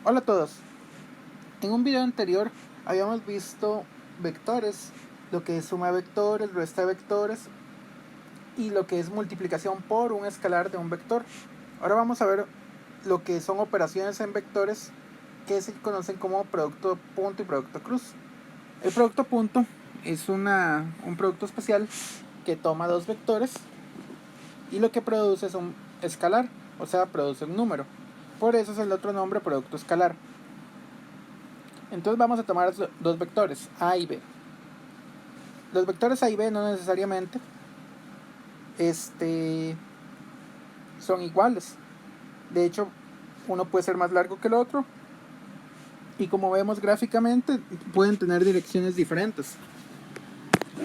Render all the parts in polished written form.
Hola a todos. En un video anterior habíamos visto vectores, lo que es suma de vectores, resta de vectores y lo que es multiplicación por un escalar de un vector. Ahora vamos a ver lo que son operaciones en vectores que se conocen como producto punto y producto cruz. El producto punto es un producto especial que toma dos vectores y lo que produce es un escalar, o sea, produce un número. Por eso es el otro nombre producto escalar. Entonces vamos a tomar dos vectores, A y B. Los vectores A y B no necesariamente son iguales. De hecho, uno puede ser más largo que el otro. Y como vemos gráficamente, pueden tener direcciones diferentes.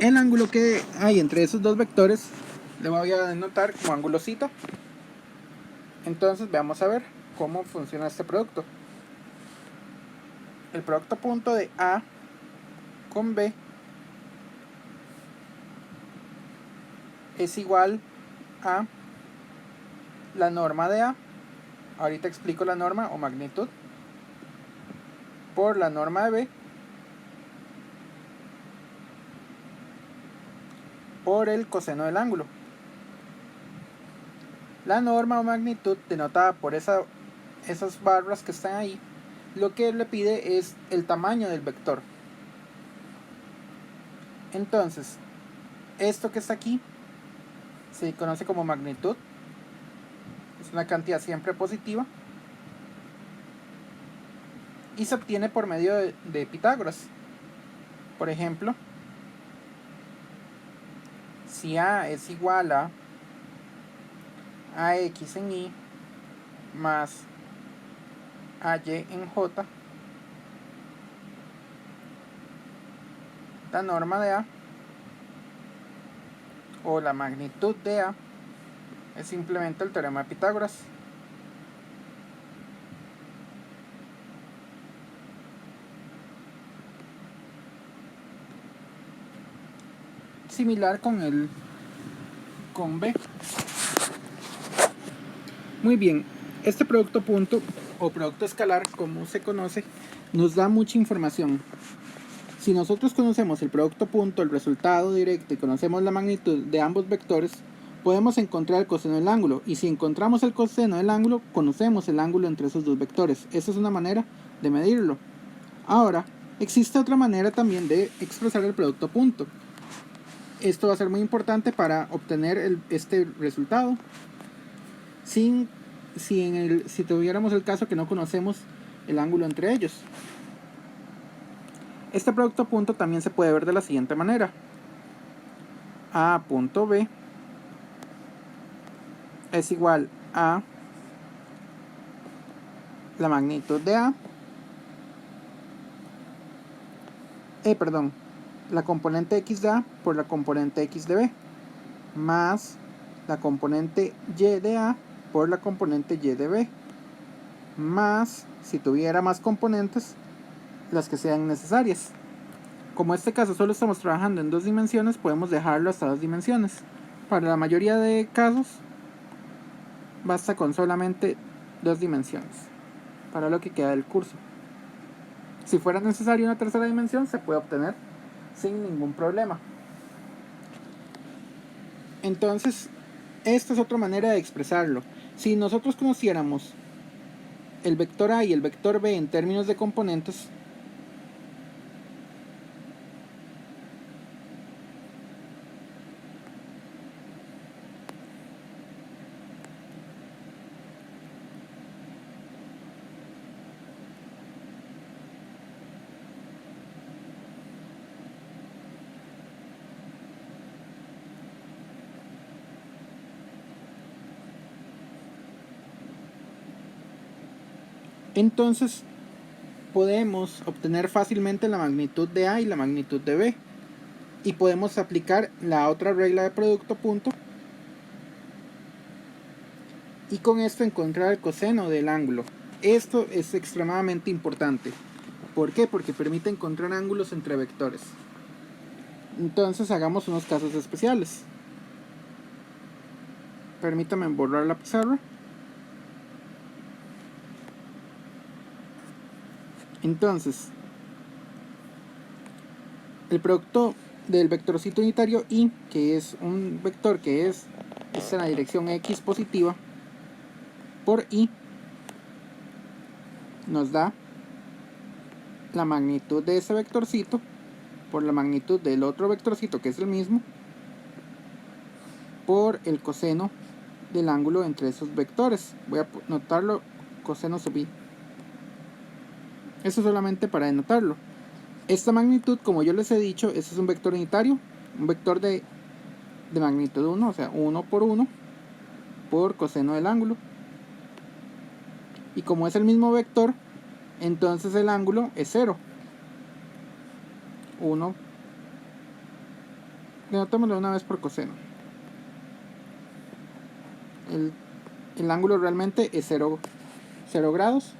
El ángulo que hay entre esos dos vectores le voy a denotar como ángulo θ. Entonces veamos a ver cómo funciona este producto. El producto punto de A con B es igual a la norma de A. Ahorita explico la norma o magnitud por la norma de B por el coseno del ángulo. La norma o magnitud denotada por esas barras que están ahí, lo que le pide es el tamaño del vector. Entonces, esto que está aquí se conoce como magnitud. Es una cantidad siempre positiva y se obtiene por medio de Pitágoras. Por ejemplo, si A es igual a AX en Y más AY en J, la norma de A o la magnitud de A es simplemente el teorema de Pitágoras. Similar con B. Muy bien, este producto punto o producto escalar, como se conoce, nos da mucha información. Si nosotros conocemos el producto punto, el resultado directo, y conocemos la magnitud de ambos vectores, podemos encontrar el coseno del ángulo. Y si encontramos el coseno del ángulo, conocemos el ángulo entre esos dos vectores. Esa es una manera de medirlo. Ahora, existe otra manera también de expresar el producto punto. Esto va a ser muy importante para obtener este resultado. Si tuviéramos el caso que no conocemos el ángulo entre ellos. Este producto punto también se puede ver de la siguiente manera. A punto B es igual a la magnitud de A, la componente X de A por la componente X de B, más la componente Y de A por la componente Y de B, más, si tuviera más componentes, las que sean necesarias. Como en este caso solo estamos trabajando en 2 dimensiones, podemos dejarlo hasta 2 dimensiones. Para la mayoría de casos, basta con solamente 2 dimensiones para lo que queda del curso. Si fuera necesario una tercera dimensión, se puede obtener sin ningún problema. Entonces, esta es otra manera de expresarlo. Si nosotros conociéramos el vector A y el vector B en términos de componentes, entonces podemos obtener fácilmente la magnitud de A y la magnitud de B. Y podemos aplicar la otra regla de producto punto. Y con esto encontrar el coseno del ángulo. Esto es extremadamente importante. ¿Por qué? Porque permite encontrar ángulos entre vectores. Entonces hagamos unos casos especiales. Permítame borrar la pizarra. Entonces, el producto del vectorcito unitario y, que es un vector que es en la dirección x positiva, por y, nos da la magnitud de ese vectorcito por la magnitud del otro vectorcito, que es el mismo, por el coseno del ángulo entre esos vectores. Voy a notarlo coseno sub i. Eso solamente para denotarlo. Esta magnitud, como yo les he dicho, este es un vector unitario, un vector de magnitud 1, o sea, 1 por 1 por coseno del ángulo. Y como es el mismo vector, entonces el ángulo es 0. 1. Denotémoslo una vez por coseno. El ángulo realmente es 0 grados.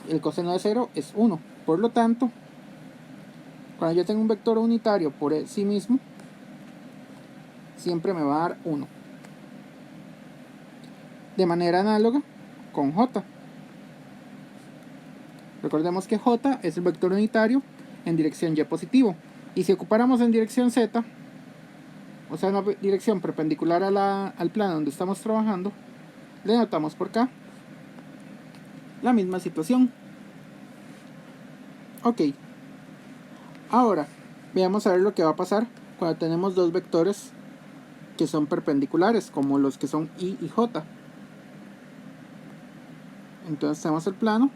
El coseno de 0 es 1. Por lo tanto, cuando yo tengo un vector unitario por sí mismo, siempre me va a dar 1. De manera análoga con J. Recordemos que J es el vector unitario en dirección y positivo. Y si ocupáramos en dirección z, o sea, una dirección perpendicular al plano donde estamos trabajando, le notamos por acá la misma situación. Ok. Ahora, veamos a ver lo que va a pasar cuando tenemos dos vectores que son perpendiculares, como los que son I y J. Entonces tenemos el plano.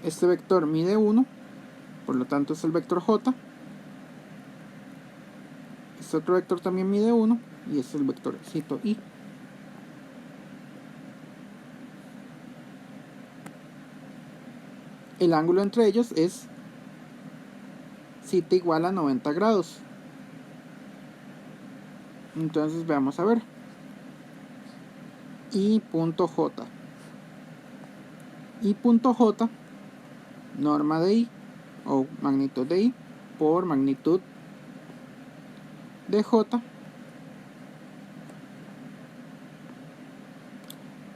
Este vector mide 1, por lo tanto es el vector J. Este otro vector también mide 1 y este es el vectorcito I. El ángulo entre ellos es θ igual a 90 grados. Entonces veamos a ver. I punto J. I punto J, norma de I, o magnitud de I, por magnitud de J,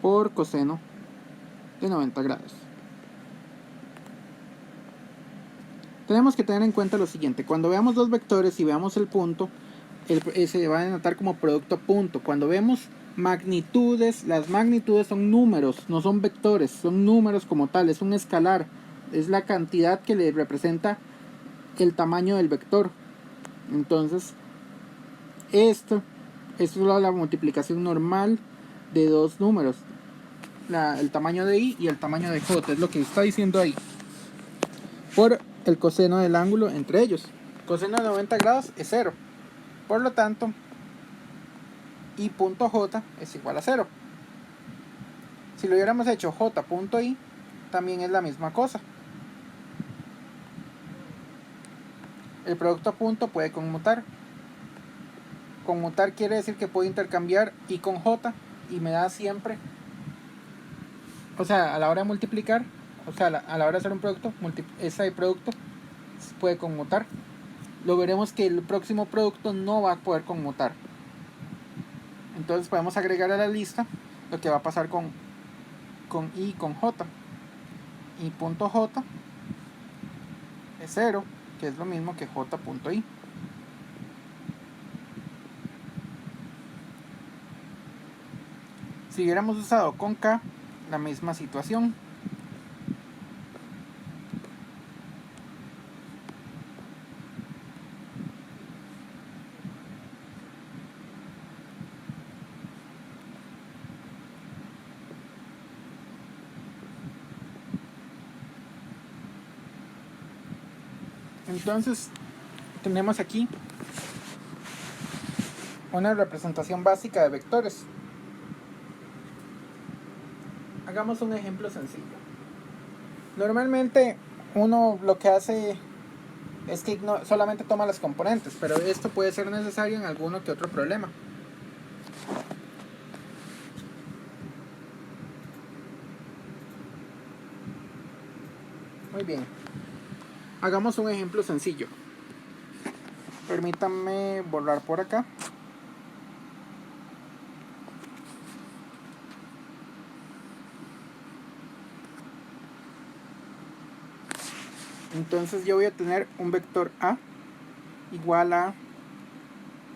por coseno de 90 grados. Tenemos que tener en cuenta lo siguiente: cuando veamos dos vectores y veamos el punto, se va a denotar como producto punto. Cuando vemos magnitudes, las magnitudes son números, no son vectores, son números como tal, es un escalar, es la cantidad que le representa el tamaño del vector. Entonces, esto es la multiplicación normal de dos números, el tamaño de I y el tamaño de J, es lo que está diciendo ahí, por el coseno del ángulo entre ellos. Coseno de 90 grados es 0, por lo tanto I punto J es igual a 0. Si lo hubiéramos hecho J punto I, también es la misma cosa. El producto punto puede conmutar. Conmutar quiere decir que puedo intercambiar I con J y me da siempre, o sea, a la hora de multiplicar, o sea, a la hora de hacer un producto, ese producto puede conmutar. Lo veremos que el próximo producto no va a poder conmutar. Entonces podemos agregar a la lista lo que va a pasar con I y con J. I punto J es 0, que es lo mismo que J punto I. Si hubiéramos usado con K, la misma situación. Entonces, tenemos aquí una representación básica de vectores. Hagamos un ejemplo sencillo. Normalmente uno lo que hace es que solamente toma las componentes, pero esto puede ser necesario en alguno que otro problema. Muy bien. Hagamos un ejemplo sencillo. Permítanme borrar por acá. Entonces yo voy a tener un vector A igual a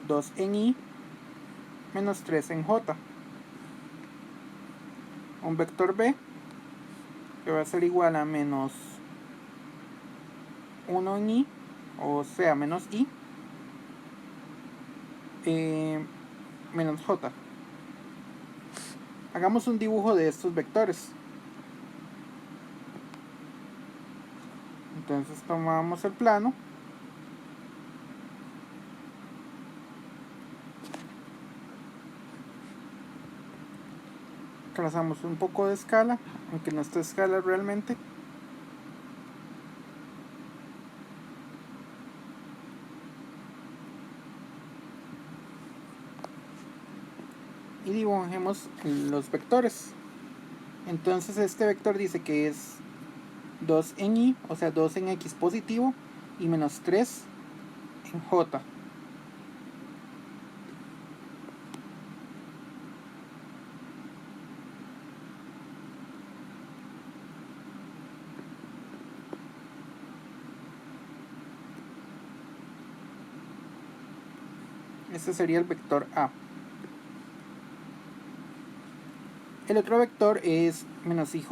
2 en I menos 3 en J. Un vector B que va a ser igual a menos 1 en I, o sea, menos I, menos J. Hagamos un dibujo de estos vectores. Entonces tomamos el plano. Trazamos un poco de escala, aunque no está escala realmente. Y dibujemos los vectores. Entonces este vector dice que es 2 en Y, o sea 2 en X positivo, y menos 3 en J. Este sería el vector A. El otro vector es menos IJ.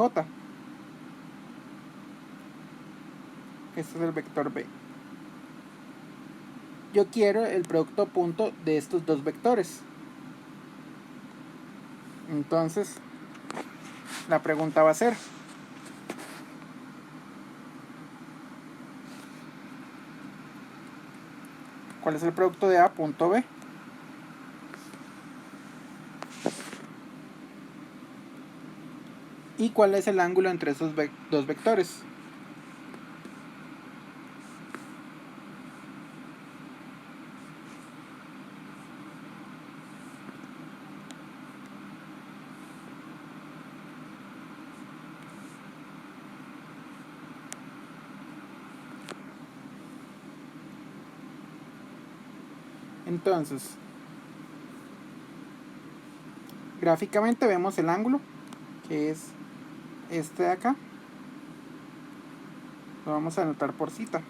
Este es el vector B. Yo quiero el producto punto de estos dos vectores. Entonces, la pregunta va a ser: ¿cuál es el producto de A punto B? ¿Y cuál es el ángulo entre esos dos vectores? Entonces, gráficamente vemos el ángulo, que es este de acá. Lo vamos a anotar por cita.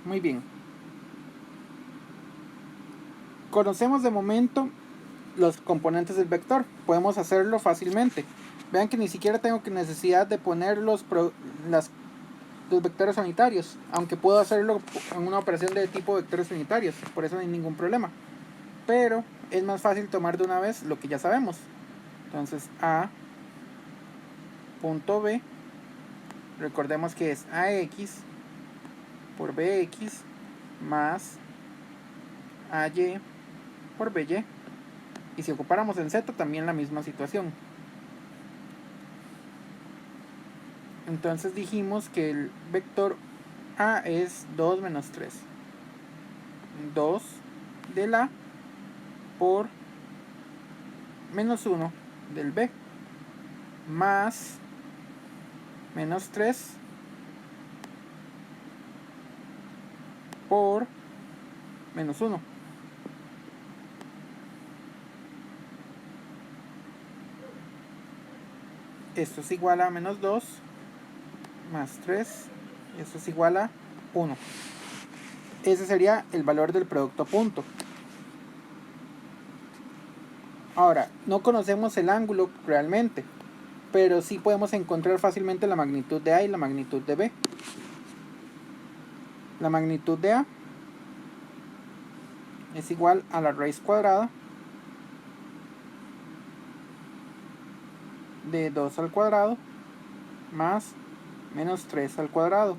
Muy bien. Conocemos de momento los componentes del vector. Podemos hacerlo fácilmente. Vean que ni siquiera tengo necesidad de poner los vectores unitarios, aunque puedo hacerlo en una operación de tipo vectores unitarios, por eso no hay ningún problema. Pero es más fácil tomar de una vez lo que ya sabemos. Entonces A punto B, recordemos que es AX por BX más AY por BY. Y si ocupáramos en Z también la misma situación. Entonces dijimos que el vector A es 2 menos 3. 2 del A por menos 1 del B más menos 3 por menos 1. Esto es igual a menos 2 más 3. Esto es igual a 1. Ese sería el valor del producto punto. Ahora, no conocemos el ángulo realmente, pero sí podemos encontrar fácilmente la magnitud de A y la magnitud de B. La magnitud de A es igual a la raíz cuadrada de 2 al cuadrado más menos 3 al cuadrado.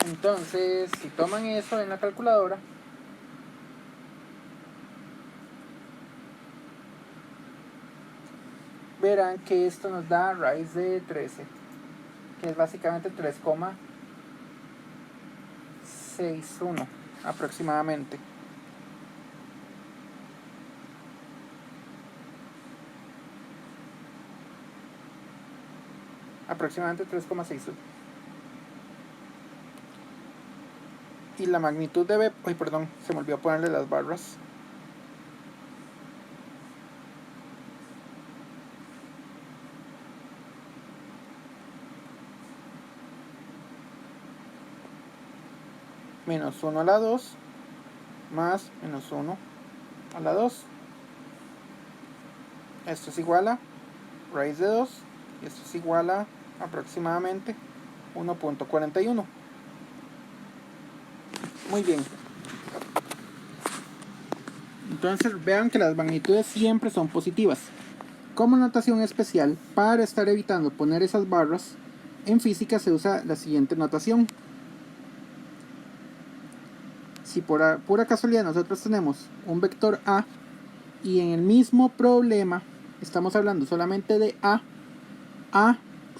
Entonces, si toman eso en la calculadora, verán que esto nos da raíz de 13, que es básicamente 3,61 aproximadamente. Aproximadamente 3,61. y la magnitud de B, ay perdón, se me olvidó ponerle las barras. Menos 1 a la 2 más menos 1 a la 2. Esto es igual a raíz de 2 y esto es igual a aproximadamente 1.41. Muy bien. Entonces vean que las magnitudes siempre son positivas. Como notación especial, para estar evitando poner esas barras, en física se usa la siguiente notación. Si por pura casualidad nosotros tenemos un vector A y en el mismo problema estamos hablando solamente de A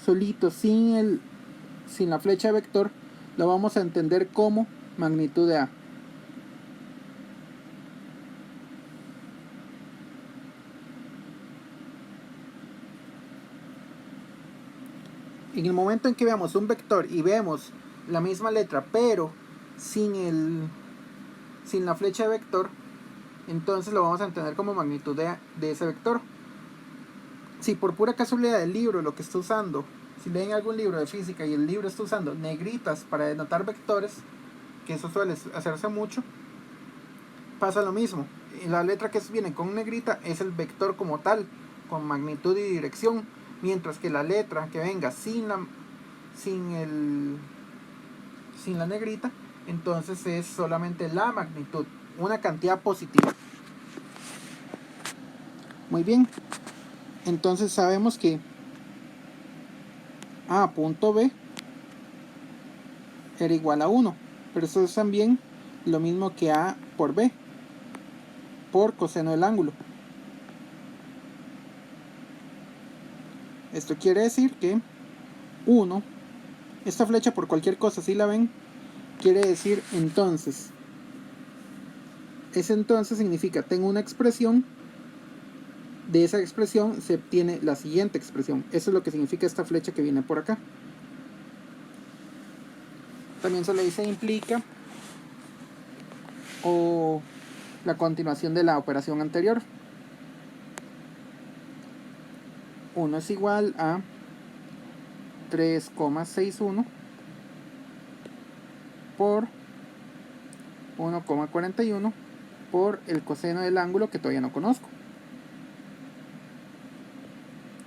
solito, sin la flecha de vector, lo vamos a entender como magnitud de A. En el momento en que veamos un vector y vemos la misma letra pero sin la flecha de vector, entonces lo vamos a entender como magnitud de ese vector. Si por pura casualidad el libro lo que está usando, si leen algún libro de física y el libro está usando negritas para denotar vectores, que eso suele hacerse mucho, pasa lo mismo. La letra que viene con negrita es el vector como tal, con magnitud y dirección, mientras que la letra que venga sin la negrita, entonces es solamente la magnitud, una cantidad positiva. Muy bien, entonces sabemos que A punto B era igual a 1, pero eso es también lo mismo que A por B, por coseno del ángulo. Esto quiere decir que 1, esta flecha por cualquier cosa, si la ven, quiere decir entonces. Ese entonces significa tengo una expresión, de esa expresión se obtiene la siguiente expresión. Eso es lo que significa esta flecha que viene por acá. También se le dice implica o la continuación de la operación anterior. 1 es igual a 3,61 por 1,41 por el coseno del ángulo que todavía no conozco.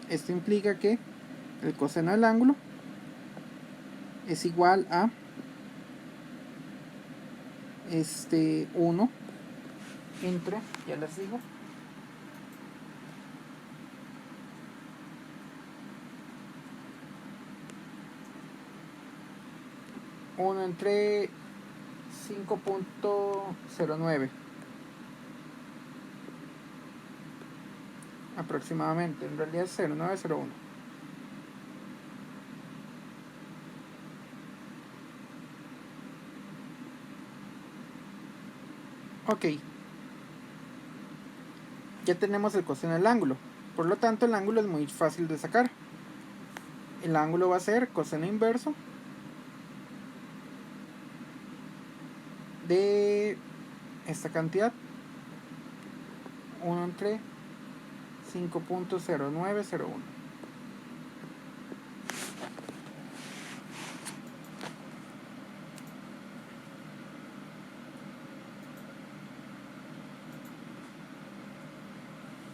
Esto implica que el coseno del ángulo es igual a 1 entre, ya les digo, uno entre 5.09 aproximadamente, en realidad es 0,901. Ok, ya tenemos el coseno del ángulo, por lo tanto el ángulo es muy fácil de sacar. El ángulo va a ser coseno inverso de esta cantidad, 1 entre 5.0901.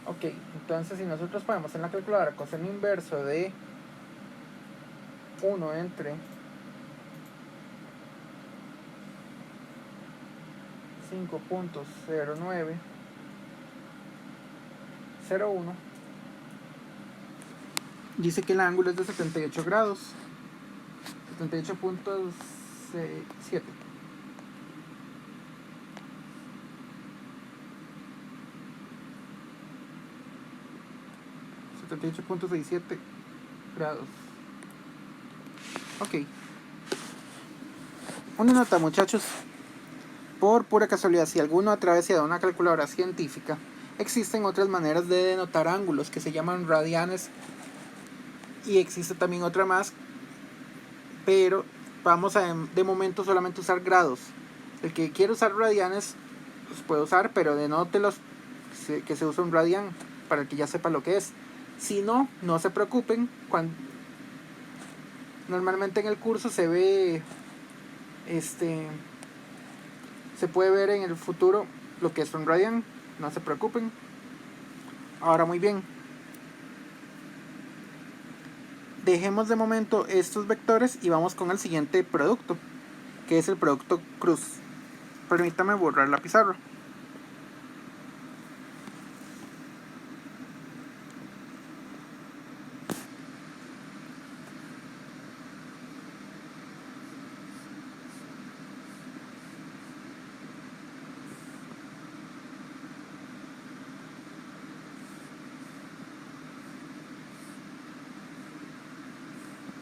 Ok, entonces si nosotros ponemos en la calculadora coseno inverso de 1 entre 5.0901, dice que el ángulo es de 78 grados, 78.7. .67 grados. Ok. Una nota, muchachos. Por pura casualidad, si alguno ha atravesado una calculadora científica, existen otras maneras de denotar ángulos que se llaman radianes. Y existe también otra más, pero vamos a de momento solamente usar grados. El que quiere usar radianes los puede usar, pero denótelos que se usa un radian para que ya sepa lo que es. Si no, no se preocupen. Normalmente en el curso se ve, se puede ver en el futuro lo que es un radian. No se preocupen. Ahora, muy bien. Dejemos de momento estos vectores y vamos con el siguiente producto, que es el producto cruz. Permítame borrar la pizarra.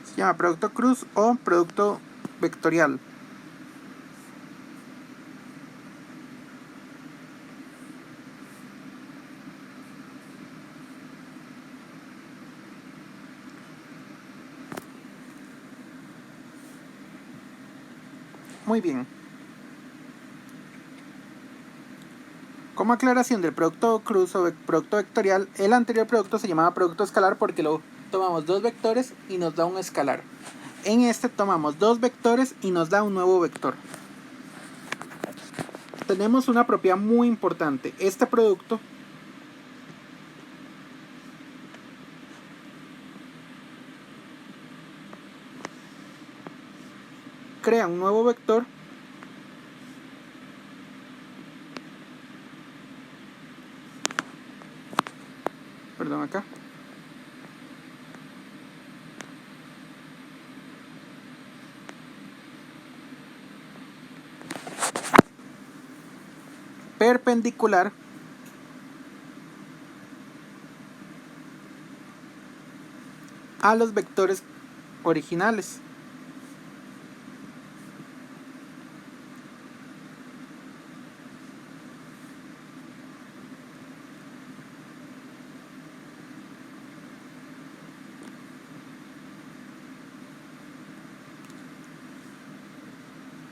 Se llama producto cruz o producto vectorial. Muy bien. Como aclaración del producto cruz o producto vectorial, el anterior producto se llamaba producto escalar porque lo tomamos dos vectores y nos da un escalar. En este tomamos dos vectores y nos da un nuevo vector. Tenemos una propiedad muy importante. Este producto crea un nuevo vector acá perpendicular a los vectores originales.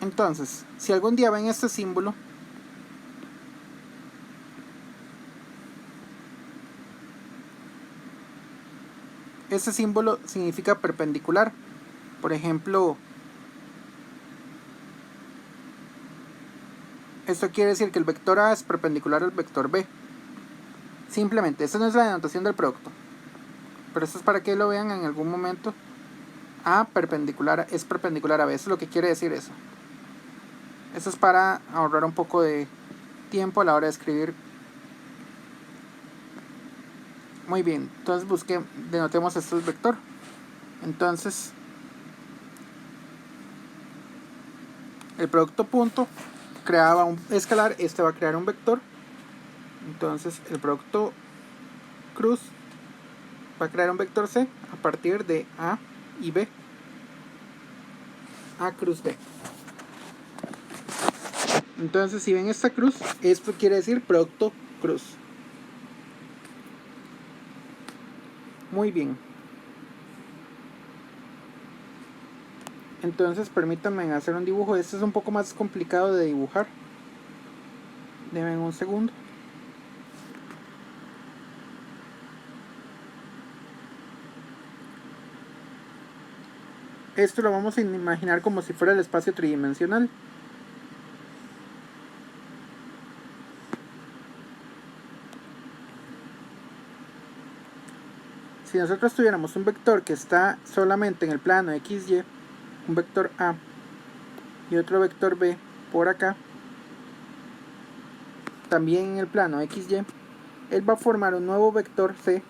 Entonces, si algún día ven este símbolo, este símbolo significa perpendicular. Por ejemplo, esto quiere decir que el vector A es perpendicular al vector B. Simplemente, esta no es la denotación del producto, pero esto es para que lo vean en algún momento. A perpendicular es perpendicular a B, eso es lo que quiere decir eso. Eso es para ahorrar un poco de tiempo a la hora de escribir. Muy bien, entonces denotemos esto es vector. Entonces, el producto punto creaba un escalar, este va a crear un vector. Entonces, el producto cruz va a crear un vector C a partir de A y B. A cruz B. Entonces, si ven esta cruz, esto quiere decir producto cruz. Muy bien. Entonces, permítanme hacer un dibujo. Este es un poco más complicado de dibujar. Denme un segundo. Esto lo vamos a imaginar como si fuera el espacio tridimensional. Si nosotros tuviéramos un vector que está solamente en el plano XY, un vector A y otro vector B por acá, también en el plano XY, él va a formar un nuevo vector C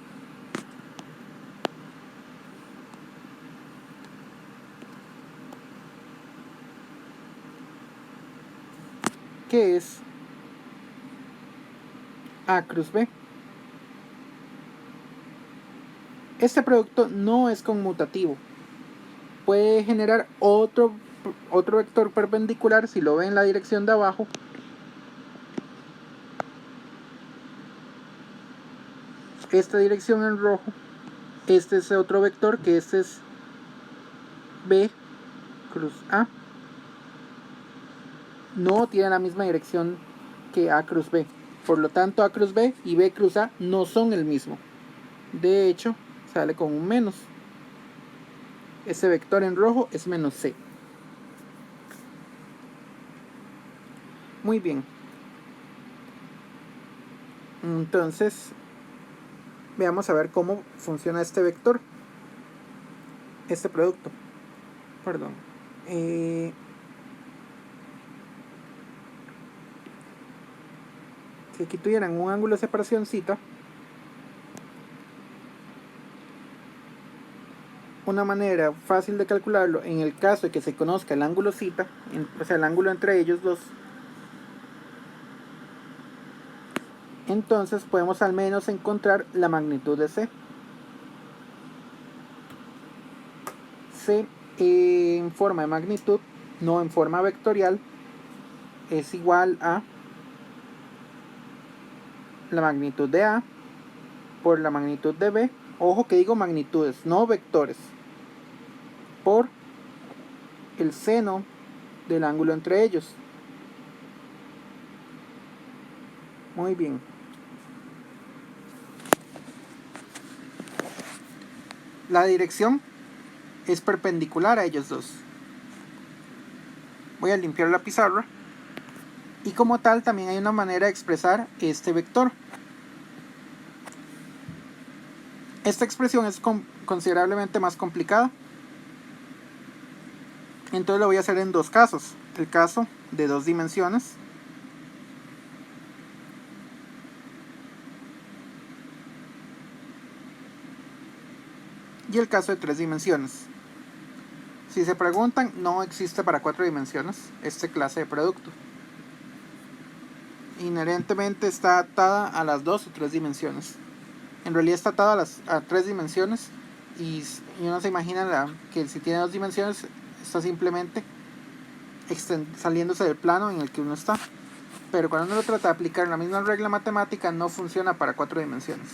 que es A cruz B. Este producto no es conmutativo. Puede generar otro vector perpendicular si lo ve en la dirección de abajo. Esta dirección en rojo. Este es otro vector que este es B cruz A. no tienen la misma dirección que A cruz B. Por lo tanto, A cruz B y B cruz A no son el mismo. De hecho, sale con un menos. Ese vector en rojo es menos C. Muy bien. Entonces, veamos a ver cómo funciona este vector. Este producto. Perdón. Si aquí tuvieran un ángulo de separación θ, una manera fácil de calcularlo en el caso de que se conozca el ángulo θ, o sea el ángulo entre ellos dos, entonces podemos al menos encontrar la magnitud de C. C en forma de magnitud, no en forma vectorial, es igual a la magnitud de A por la magnitud de B. Ojo que digo magnitudes, no vectores. Por el seno del ángulo entre ellos. Muy bien. La dirección es perpendicular a ellos dos. Voy a limpiar la pizarra. Y como tal también hay una manera de expresar este vector. Esta expresión es considerablemente más complicada. Entonces lo voy a hacer en dos casos. El caso de 2 dimensiones. Y el caso de 3 dimensiones. Si se preguntan, no existe para 4 dimensiones esta clase de producto. Inherentemente está atada a las 2 o 3 dimensiones. En realidad está atada a 3 dimensiones. Y uno se imagina que si tiene 2 dimensiones está simplemente saliéndose del plano en el que uno está. Pero cuando uno lo trata de aplicar la misma regla matemática, no funciona para 4 dimensiones.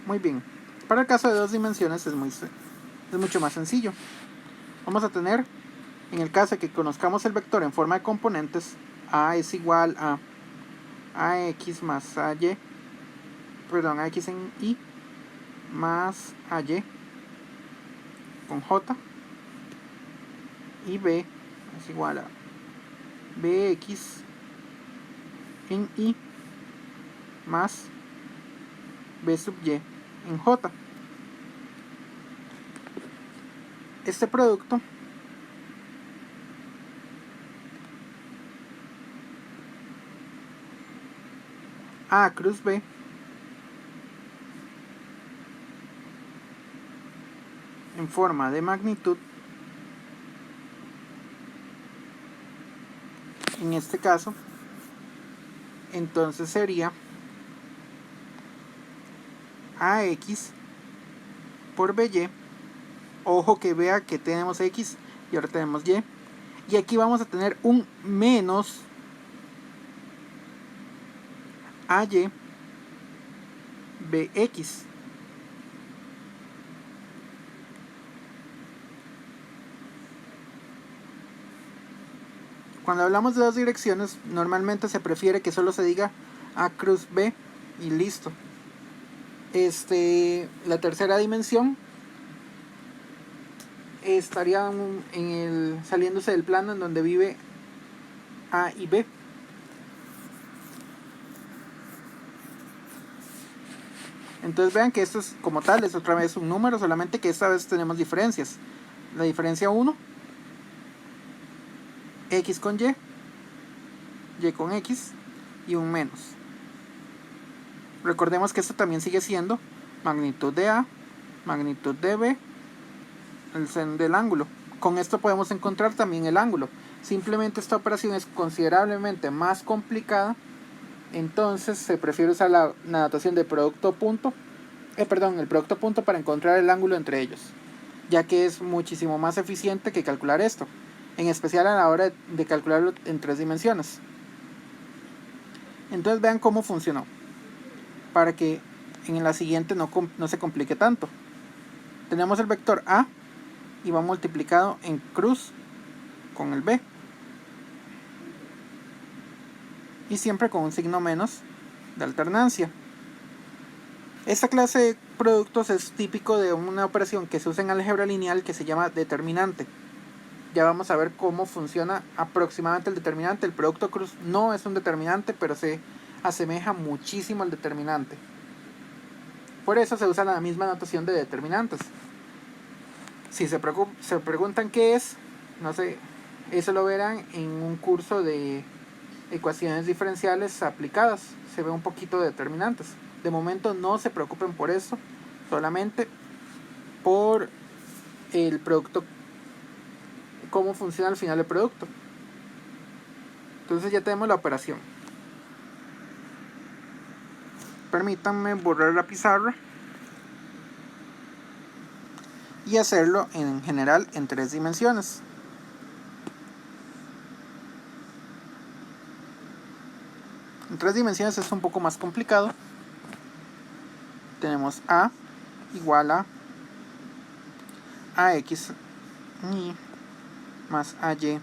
Muy bien. Para el caso de 2 dimensiones es mucho más sencillo. Vamos a tener, en el caso de que conozcamos el vector en forma de componentes, A es igual a AX más AY, perdón, AX en Y más AY con J, y B es igual a BX en Y más B sub Y en J. Este producto A cruz B en forma de magnitud, en este caso, entonces sería AX por BY. Ojo que vea que tenemos X y ahora tenemos Y. Y aquí vamos a tener un menos AY BX. Cuando hablamos de 2 direcciones, normalmente se prefiere que solo se diga A cruz B y listo. La tercera dimensión estaría saliéndose del plano en donde vive A y B. Entonces vean que esto es como tal, es otra vez un número, solamente que esta vez tenemos diferencias. La diferencia 1, X con Y con X y un menos. Recordemos que esto también sigue siendo magnitud de A, magnitud de B, el seno del ángulo. Con esto podemos encontrar también el ángulo. Simplemente esta operación es considerablemente más complicada. Entonces se prefiere usar la notación de producto punto. El producto punto para encontrar el ángulo entre ellos, ya que es muchísimo más eficiente que calcular esto, en especial a la hora de calcularlo en 3 dimensiones. Entonces vean cómo funcionó, para que en la siguiente no se complique tanto. Tenemos el vector A y va multiplicado en cruz con el B. Y siempre con un signo menos de alternancia. Esta clase de productos es típico de una operación que se usa en álgebra lineal que se llama determinante. Ya vamos a ver cómo funciona aproximadamente el determinante. El producto cruz no es un determinante, pero se asemeja muchísimo al determinante. Por eso se usa la misma notación de determinantes. Si se preguntan qué es, no sé, eso lo verán en un curso de ecuaciones diferenciales aplicadas. Se ve un poquito de determinantes. De momento no se preocupen por eso, solamente por el producto, cómo funciona al final el producto. Entonces ya tenemos la operación. Permítanme borrar la pizarra y hacerlo en general en 3 dimensiones. En 3 dimensiones es un poco más complicado. Tenemos A igual a AX y más AY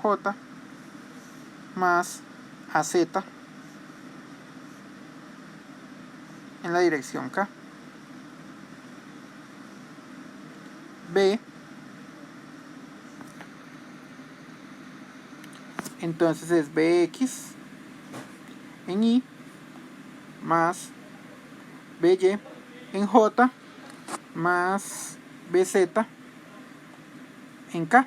J más AZ en la dirección K. B, entonces es BX en Y más BY en J más BZ en K.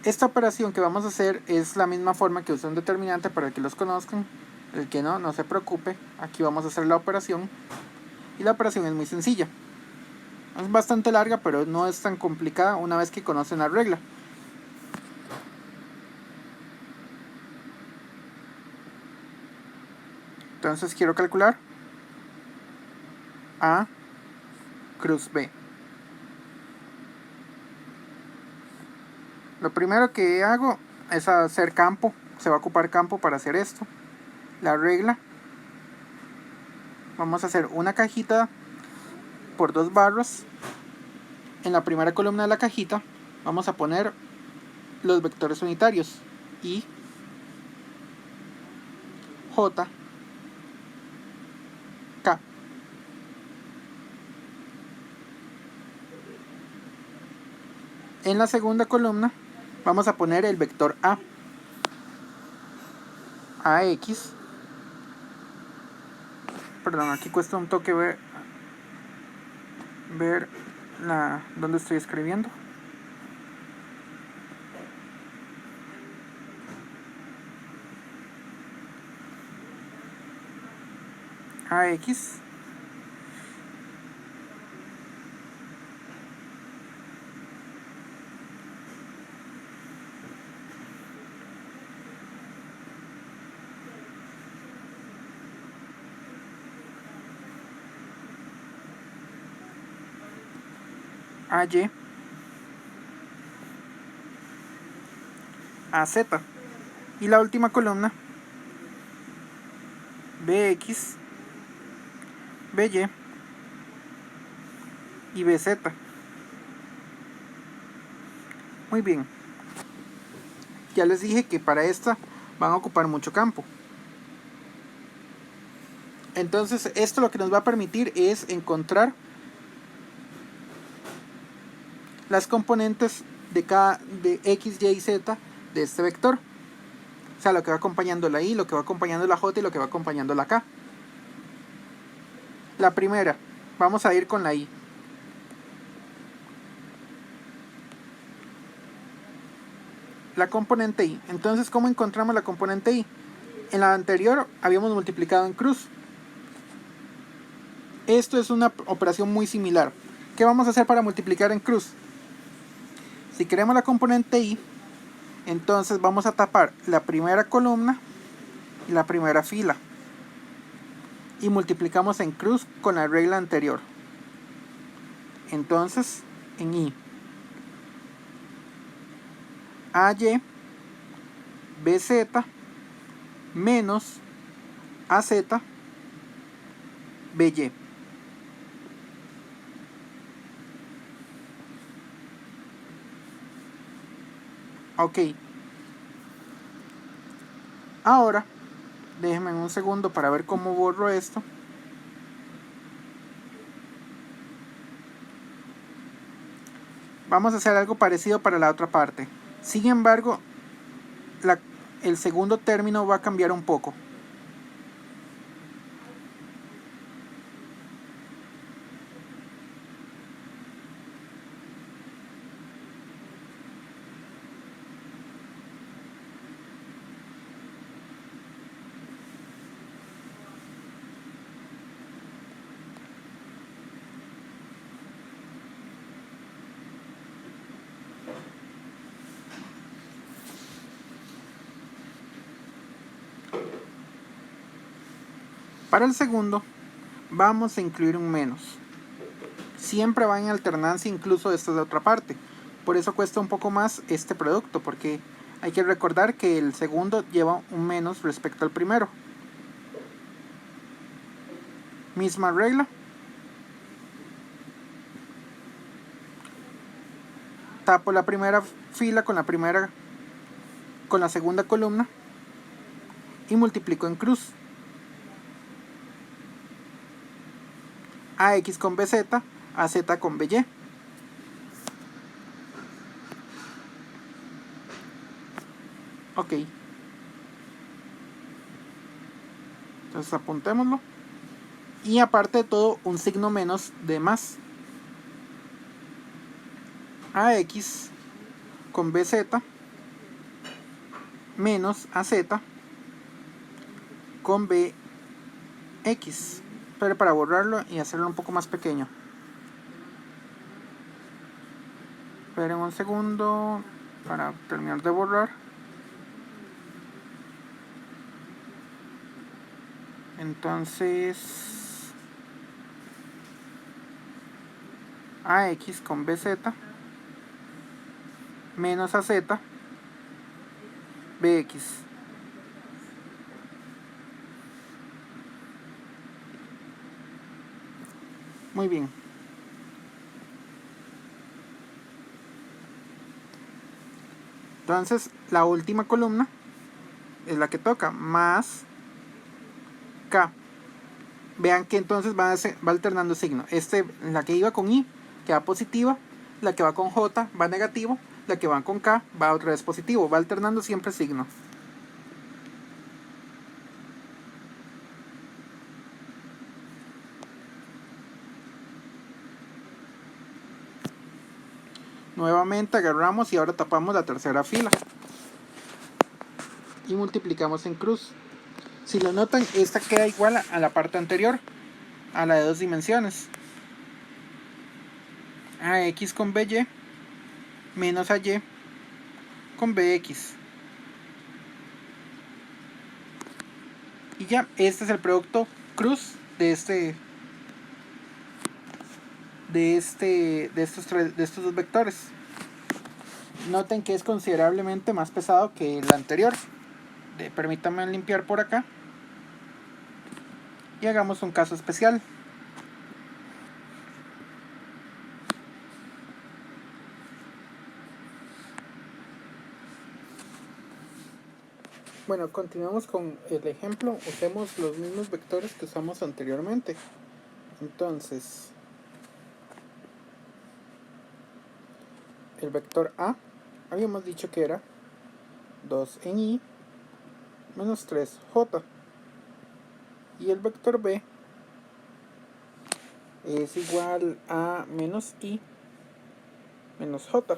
Esta operación que vamos a hacer es la misma forma que usa un determinante para que los conozcan. El que no, no se preocupe. Aquí vamos a hacer la operación. Y la operación es muy sencilla. Es bastante larga, pero no es tan complicada una vez que conocen la regla. Entonces quiero calcular A cruz B. Lo primero que hago es hacer campo. Se va a ocupar campo para hacer esto. La regla. Vamos a hacer una cajita por 2 barras. En la primera columna de la cajita vamos a poner los vectores unitarios. Y, J, K. En la segunda columna vamos a poner el vector A. AX. Perdón, aquí cuesta un toque ver dónde estoy escribiendo. AX AY AZ. Y la última columna BX BY y BZ. Muy bien. Ya les dije que para esta van a ocupar mucho campo. Entonces esto lo que nos va a permitir es encontrar las componentes de X, Y y Z de este vector. O sea, lo que va acompañando la Y, lo que va acompañando la J y lo que va acompañando la K. La primera, vamos a ir con la Y. La componente Y. Entonces, ¿cómo encontramos la componente Y? En la anterior habíamos multiplicado en cruz. Esto es una operación muy similar. ¿Qué vamos a hacer para multiplicar en cruz? Si queremos la componente Y, entonces vamos a tapar la primera columna y la primera fila. Y multiplicamos en cruz con la regla anterior. Entonces, en Y, AY BZ menos AZ BY. Ok. Ahora, déjenme un segundo para ver cómo borro esto. Vamos a hacer algo parecido para la otra parte. Sin embargo, el segundo término va a cambiar un poco. Para el segundo, vamos a incluir un menos. Siempre va en alternancia, incluso esta es la otra parte. Por eso cuesta un poco más este producto, porque hay que recordar que el segundo lleva un menos respecto al primero. Misma regla. Tapo la primera fila con la segunda columna y multiplico en cruz. AX con BZ, AZ con BY. Ok. Entonces apuntémoslo. Y aparte de todo, un signo menos de más. AX con BZ menos AZ con BX. Pero para borrarlo y hacerlo un poco más pequeño. Esperen un segundo para terminar de borrar. Entonces AX con BZ menos AZ BX. Muy bien. Entonces la última columna es la que toca, más K. Vean que entonces va alternando signo. La que iba con I queda positiva, la que va con J va negativo, la que va con K va otra vez positivo. Va alternando siempre signo. Nuevamente agarramos y ahora tapamos la tercera fila. Y multiplicamos en cruz. Si lo notan, esta queda igual a la parte anterior, a la de 2 dimensiones. AX con BY menos AY con BX. Y ya, este es el producto cruz de estos dos vectores. Noten que es considerablemente más pesado que el anterior. Permítanme limpiar por acá. Y hagamos un caso especial. Bueno, continuamos con el ejemplo. Usemos los mismos vectores que usamos anteriormente. Entonces, el vector A, habíamos dicho que era 2 en I menos 3J. Y el vector B es igual a menos I menos J.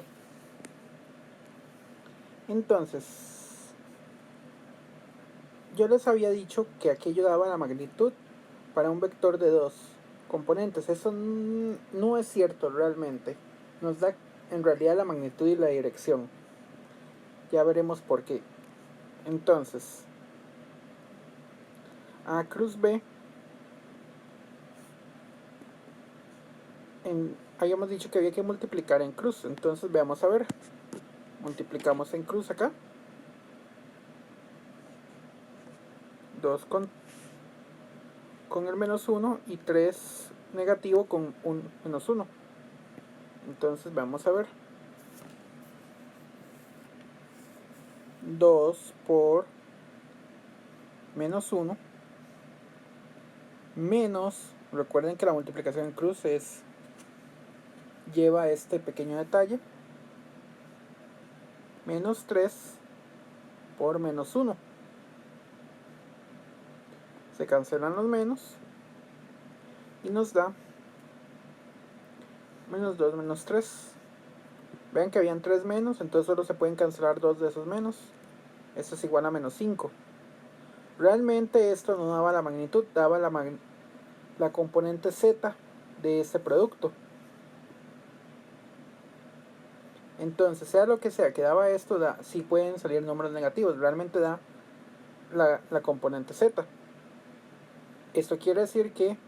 Entonces, yo les había dicho que aquello daba la magnitud para un vector de 2 componentes. Eso no es cierto realmente. Nos da en realidad la magnitud y la dirección. Ya veremos por qué. Entonces, A cruz B, habíamos dicho que había que multiplicar en cruz. Entonces veamos a ver. Multiplicamos en cruz acá. 2 con el menos 1 y 3 negativo con un menos 1. Entonces vamos a ver. 2 por menos 1 menos, recuerden que la multiplicación en cruz lleva este pequeño detalle, menos 3 por menos 1. Se cancelan los menos y nos da menos 2 menos 3. Vean que habían 3 menos, entonces solo se pueden cancelar 2 de esos menos. Esto es igual a menos 5. Realmente esto no daba la magnitud, daba la componente z de este producto. Entonces, sea lo que sea que daba esto, sí pueden salir números negativos. Realmente da la componente z. Esto quiere decir que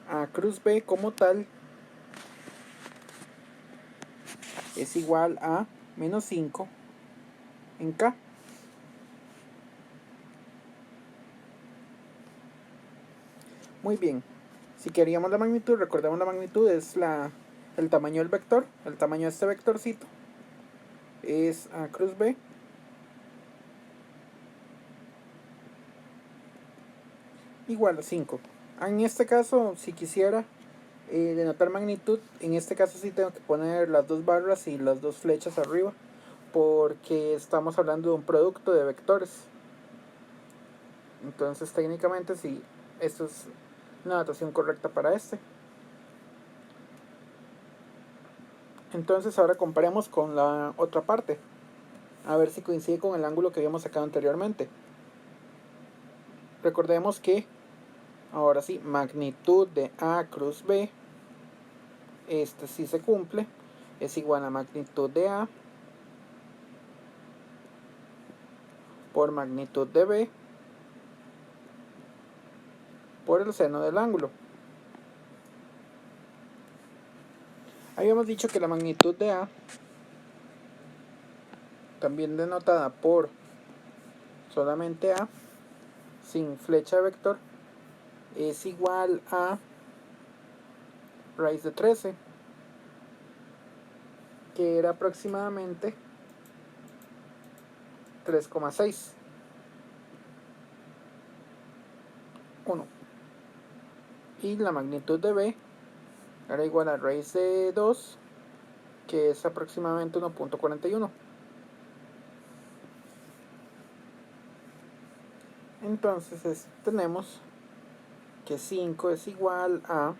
A cruz B como tal es igual a menos 5 en K. Muy bien. Si queríamos la magnitud, recordemos la magnitud es el tamaño del vector. El tamaño de este vectorcito es A cruz B igual a 5. En este caso, si quisiera denotar magnitud, en este caso sí tengo que poner las dos barras y las dos flechas arriba, porque estamos hablando de un producto de vectores. Entonces técnicamente sí, esto es una notación correcta para este. Entonces ahora comparemos con la otra parte, a ver si coincide con el ángulo que habíamos sacado anteriormente. Recordemos que ahora sí, magnitud de A cruz B, este sí se cumple, es igual a magnitud de A por magnitud de B por el seno del ángulo. Habíamos dicho que la magnitud de A, también denotada por solamente A, sin flecha de vector, es igual a raíz de 13, que era aproximadamente 3,6. 1. Y la magnitud de B era igual a raíz de 2, que es aproximadamente 1.41. Entonces tenemos que 5 es igual a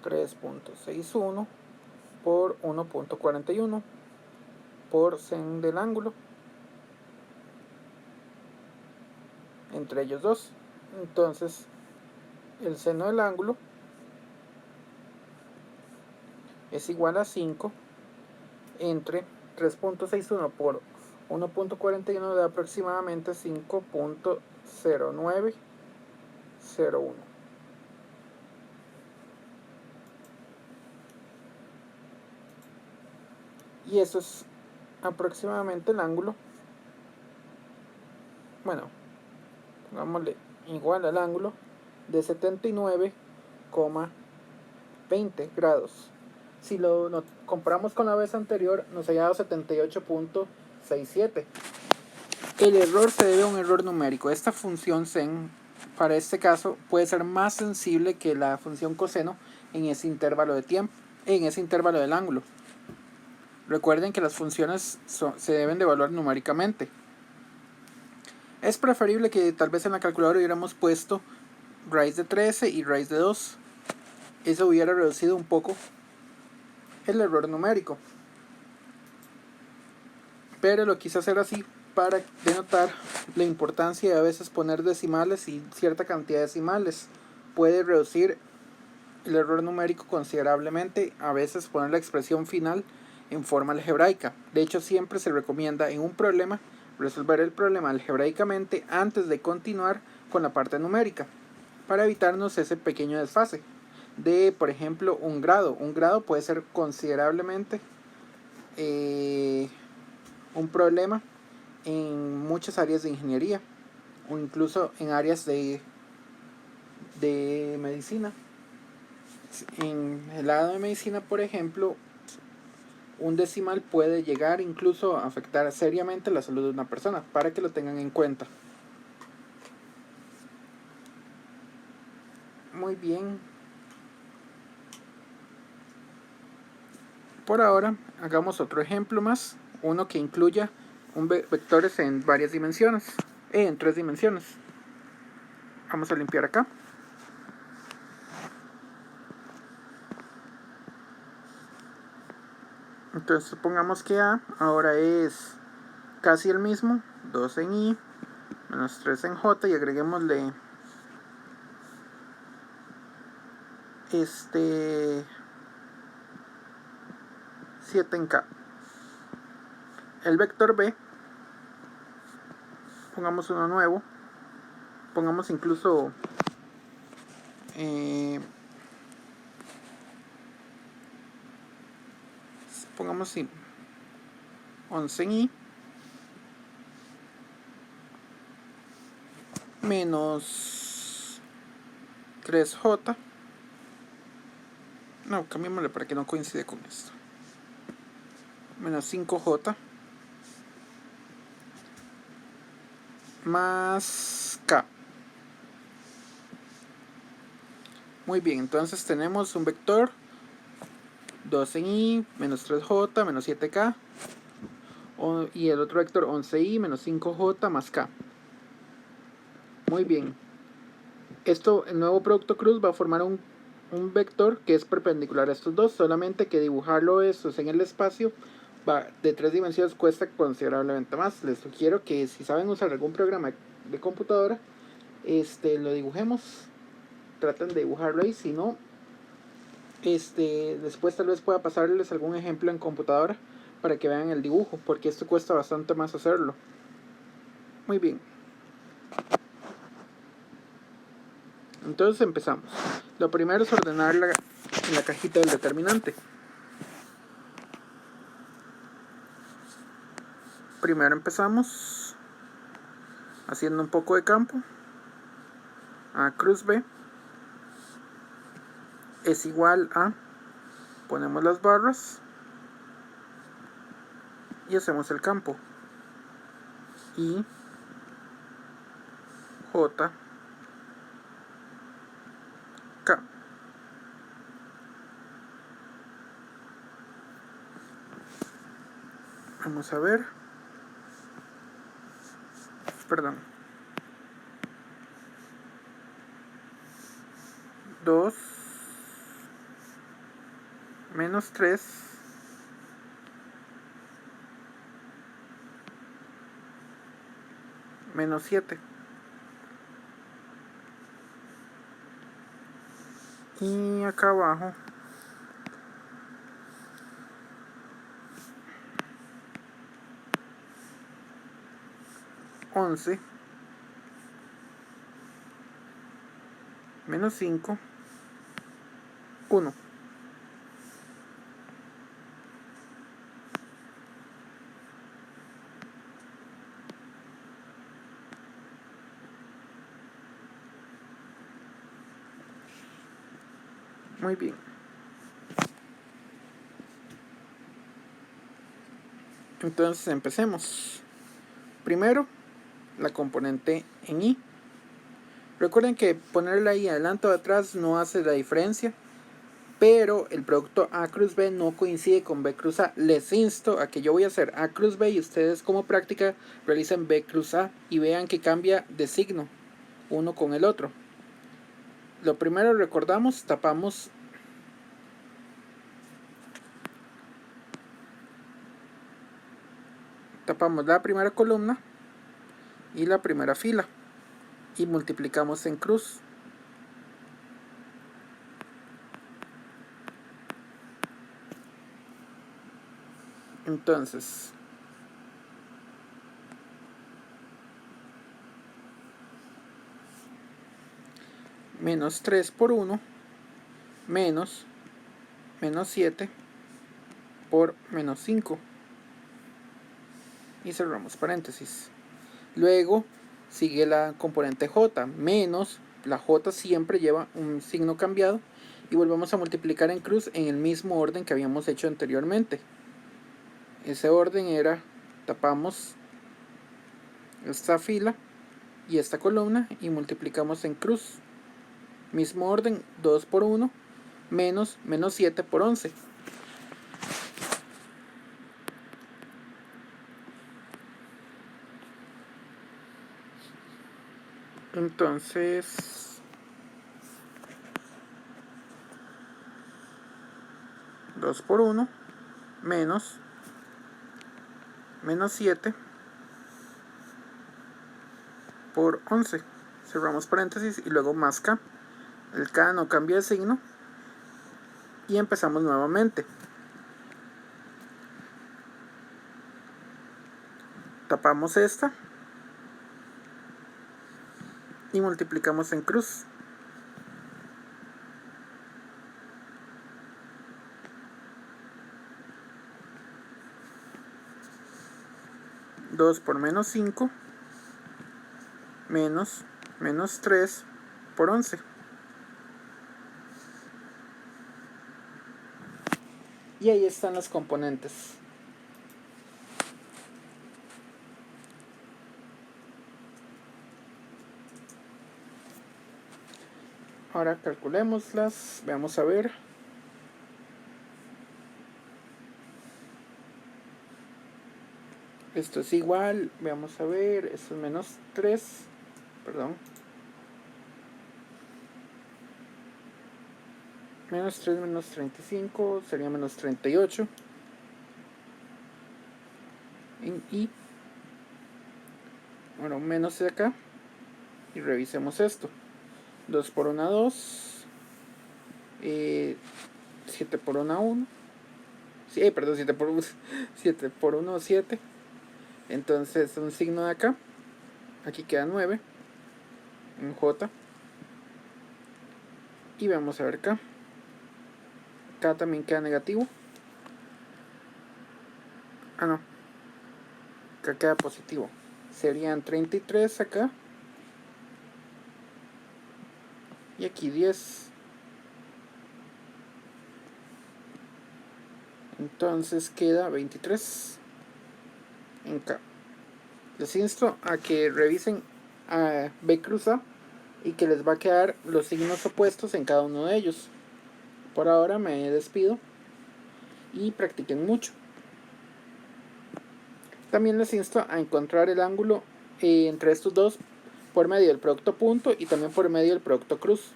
3.61 por 1.41 por sen del ángulo entre ellos dos. Entonces el seno del ángulo es igual a 5 entre 3.61 por 1.41 de aproximadamente 5.0901. Y eso es aproximadamente el ángulo, bueno, pongámosle igual al ángulo de 79,20 grados. Si lo comparamos con la vez anterior, nos ha dado 78.67. El error se debe a un error numérico. Esta función sen, para este caso, puede ser más sensible que la función coseno en ese intervalo de tiempo, en ese intervalo del ángulo. Recuerden que las funciones se deben de evaluar numéricamente. Es preferible que tal vez en la calculadora hubiéramos puesto raíz de 13 y raíz de 2. Eso hubiera reducido un poco el error numérico. Pero lo quise hacer así para denotar la importancia de a veces poner decimales y cierta cantidad de decimales. Puede reducir el error numérico considerablemente, a veces poner la expresión final en forma algebraica. De hecho, siempre se recomienda en un problema resolver el problema algebraicamente antes de continuar con la parte numérica, para evitarnos ese pequeño desfase de, por ejemplo, un grado. Un grado puede ser considerablemente un problema en muchas áreas de ingeniería o incluso en áreas de medicina. En el lado de medicina, por ejemplo, un decimal puede llegar incluso a afectar seriamente la salud de una persona, para que lo tengan en cuenta. Muy bien. Por ahora, hagamos otro ejemplo más, uno que incluya vectores en varias dimensiones, en 3 dimensiones. Vamos a limpiar acá. Entonces supongamos que A ahora es casi el mismo, 2 en I, menos 3 en J, y agreguémosle 7 en K. El vector B, pongamos uno nuevo, pongamos incluso pongamos 11 en I menos 3J. No, cambiémosle para que no coincide con esto. Menos 5J más K. Muy bien, entonces tenemos un vector 2 en I, menos 3J, menos 7K, y el otro vector 11I, menos 5J, más K. Muy bien. Esto, el nuevo producto cruz va a formar un vector que es perpendicular a estos dos, solamente que dibujarlo estos en el espacio de 3 dimensiones cuesta considerablemente más. Les sugiero que si saben usar algún programa de computadora, lo dibujemos, traten de dibujarlo ahí. Si no, después tal vez pueda pasarles algún ejemplo en computadora para que vean el dibujo, porque esto cuesta bastante más hacerlo. Muy bien. Entonces empezamos. Lo primero es ordenar la cajita del determinante. Primero empezamos haciendo un poco de campo. A cruz B es igual a, ponemos las barras y hacemos el campo. I, J, K. Vamos a ver. Perdón. 2 menos 3 menos 7. Y acá abajo once menos 5, 1. Muy bien. Entonces empecemos. Primero, la componente en I. Recuerden que ponerla ahí adelante o atrás no hace la diferencia, pero el producto A cruz B no coincide con B cruz A. Les insto a que yo voy a hacer A cruz B y ustedes como práctica realicen B cruz A y vean que cambia de signo uno con el otro. Lo primero, recordamos, tapamos la primera columna y la primera fila y multiplicamos en cruz. Entonces, menos 3 por 1 menos 7 por menos 5. Y cerramos paréntesis. Luego sigue la componente J, menos, la J siempre lleva un signo cambiado, y volvemos a multiplicar en cruz en el mismo orden que habíamos hecho anteriormente. ese orden era, tapamos esta fila y esta columna y multiplicamos en cruz. Mismo orden, 2 por 1 menos 7 por 11. Entonces 2 por 1 menos 7 por 11. Cerramos paréntesis y luego más K. El K no cambia de signo. Y empezamos nuevamente. Tapamos esta. Y multiplicamos en cruz. Dos por menos 5 menos 3 por 11. Y ahí están los componentes. Ahora calculémoslas. Veamos a ver. Esto es igual. Veamos a ver. Esto es menos 3. Perdón. Menos 3 menos 35 sería menos 38. En I. Bueno, menos de acá. Y revisemos esto. 2 por 1, 2. 7 por 1, 1. Sí, perdón, 7 por 1, 7 por 1, 7. Entonces un signo de acá. Aquí queda 9. En J. Y vamos a ver acá. Acá también queda negativo. Ah, no. Acá queda positivo. Serían 33 acá. Y aquí 10. Entonces queda 23 en K. Les insto a que revisen a B cruz A y que les va a quedar los signos opuestos en cada uno de ellos. Por ahora me despido y practiquen mucho. También les insto a encontrar el ángulo entre estos dos por medio del producto punto y también por medio del producto cruz.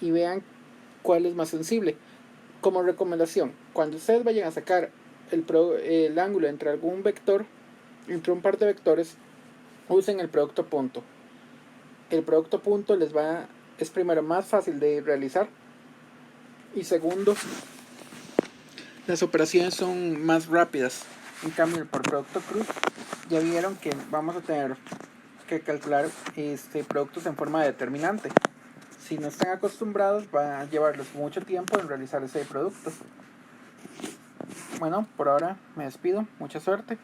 Y vean cuál es más sensible. Como recomendación, cuando ustedes vayan a sacar el ángulo entre algún vector, entre un par de vectores, usen el producto punto. El producto punto es primero más fácil de realizar y segundo, las operaciones son más rápidas. En cambio, por producto cruz, ya vieron que vamos a tener que calcular productos en forma de determinante. Si no están acostumbrados, va a llevarles mucho tiempo en realizar ese producto. Bueno, por ahora me despido. Mucha suerte.